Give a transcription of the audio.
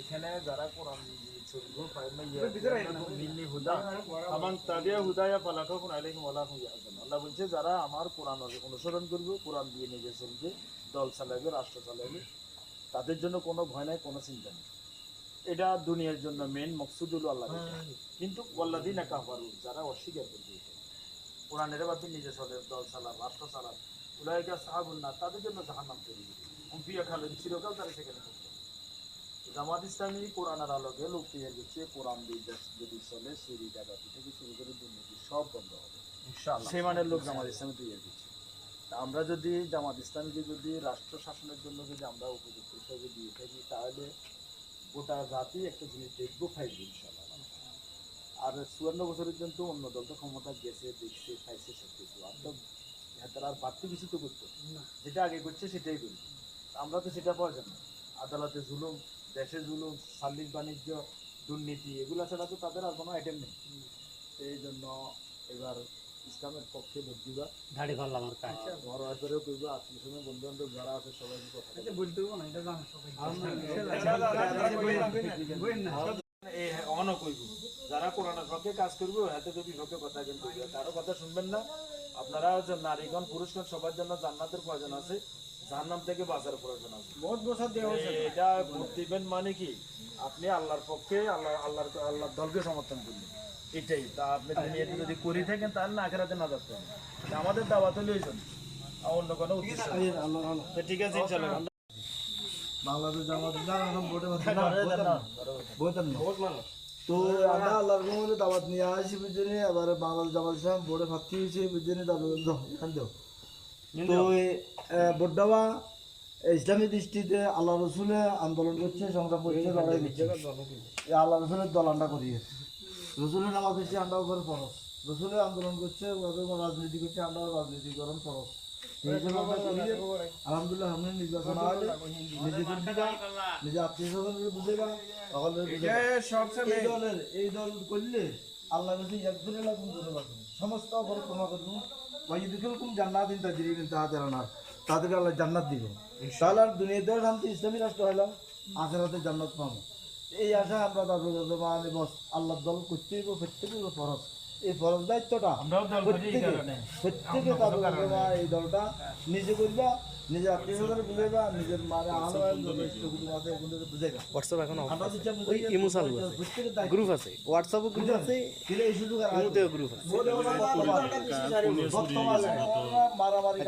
এখানে যারা কোরআন চলবো মিন্নি হুদা আমান তাবিয়া হুদায়া ফালাকাকুন আলাইহিম ওয়া লাহুম ইয়াহজানুন। আল্লাহ বলছে যারা আমার কোরআন অনুসরণ করবে, কোরআন দিয়ে নিজে চলবে, দল চালাবে, রাষ্ট্র চালাবে, তাদের জন্য কোনো ভয় নাই, কোনো চিন্তা নেই। এটা দুনিয়ার জন্য মেন মকসুদ হলো আল্লাহ। কিন্তু ওয়াল্লাযিনা কাফারু, যারা অস্বীকার করবে কোরআনের বাদে নিজে চলে, দল চালান, রাষ্ট্র চালান, উলাইকা আসহাবুন নার, তাদের জন্য জাহান্নাম তৈরি, হুম ফিহা খালিদুন, চিরকাল তারা সেখানে থাকবে। জামাত ইসলামী কোরআনের আলোকে লোক তৈরি করছে, কোরআন দিয়ে দেশ যদি চলে, চুরি ডাকাতি থেকে শুরু করে দুর্নীতি সব বন্ধ হবে ইনশাআল্লাহ। সেই মানের লোক জামাত ইসলামী তৈরি করছে। আমরা যদি জামাত ইসলামীকে যদি রাষ্ট্র শাসনের জন্য যদি আমরা উপযুক্ত হিসেবে দিয়ে থাকি, তাহলে গোটা জাতি একটা জিনিস দেখবো, খাইবে ইনশাআল্লাহ। আর 54 বছরের জন্য অন্য দল তো ক্ষমতা গেছে, দেখছে, খাইছে সব কিছু, আর তো তারা আর বাড়তি কিছু তো করতো না, যেটা আগে করছে সেটাই করি। আমরা তো সেটা পাওয়া যায় না। আদালতে জুলুম, দেশে জুলুম, সার্বিক বাণিজ্য, দুর্নীতি, এগুলো ছাড়া তো তাদের আর কোনো আইটেম নেই। সেই জন্য এবার ইসলামের পক্ষে ভোট দিবা, দাড়ি ভালো আমার কাছে ঘর আদরেও করবো, আত্মীয় স্বজন বন্ধু বান্ধব যারা আছে সবাইকে কথা বলতে হবে না, এটা জানো সবাই অন কইব। যারা কোরআনের পক্ষে কাজ করবো, হাতে তো বিপক্ষে কথা কিন্তু কারো কথা শুনবেন না। আপনারা নারীগণ পুরুষগণ সবার জন্য জান্নাতের প্রয়োজন আছে, জাহান্নাম থেকে বাঁচার প্রয়োজন আছে। এটা ভোট দিবেন মানে কি, আপনি আল্লাহর পক্ষে, আল্লাহর দলকে সমর্থন করলেন, এটাই। তা আপনি দুনিয়াতে যদি করে থাকেন তাহলে না আখেরাতে না যাচ্ছেন। আমাদের দাওয়াত হলো এইজন, অন্য কোনো উদ্দেশ্য। ঠিক আছে ইনশাআল্লাহ। বাংলাদেশ জামাত তো আমরা আল্লাহর রহমতে দাওয়াত নিয়ে আসি বুঝছেন। আবার বাংলাদেশ জামাত ইসলাম বোর্ডে প্রার্থী হয়েছে বুঝছেন। এখান দেও তো ভোট দেওয়া ইসলামী দৃষ্টিতে আল্লাহ রসুলে আন্দোলন করছে, সংগ্রাম করছে, লড়াই করছে। আল্লাহ রসুলের দল আন্ডা করিয়ে রসুলের নামাজ হচ্ছে আন্ডা করে ফরজ, রসুলের আন্দোলন করছে, রাজনীতি করছে, আন্ডা রাজনীতিকরণ ফরজ। আলহামদুলিল্লাহ সামনে নির্বাচন হলে নিজে করবিবা, নিজে আত্মীয় স্বজনকে বুঝেবা, এই দল করলে আল্লাহ কাছে সমস্ত অপরাধ ক্ষমা করবো। জান্নাত তাদেরকে আল্লাহ জান্নাত দিব। তাহলে আর দুনিয়াতেও শান্তি, ইসলামী রাষ্ট্র হইলাম, আখেরাতে জান্নাত পাবো। এই আশা আমরা মানে বস আল্লাহর দল করতে হইব, প্রত্যেকের ফরজ। এই ফরজ দায়িত্বটা প্রত্যেকে তাদের এই দলটা নিজে করবা, নিজের আত্মীয় স্বজন বুঝাইবা, নিজের মানে হোয়াটসঅ্যাপ এখন ওই ইমো চালু আছে, গ্রুপ আছে, হোয়াটসঅ্যাপও গ্রুপ আছে, এই সুযোগ ইমোতেও গ্রুপ আছে। মারামারি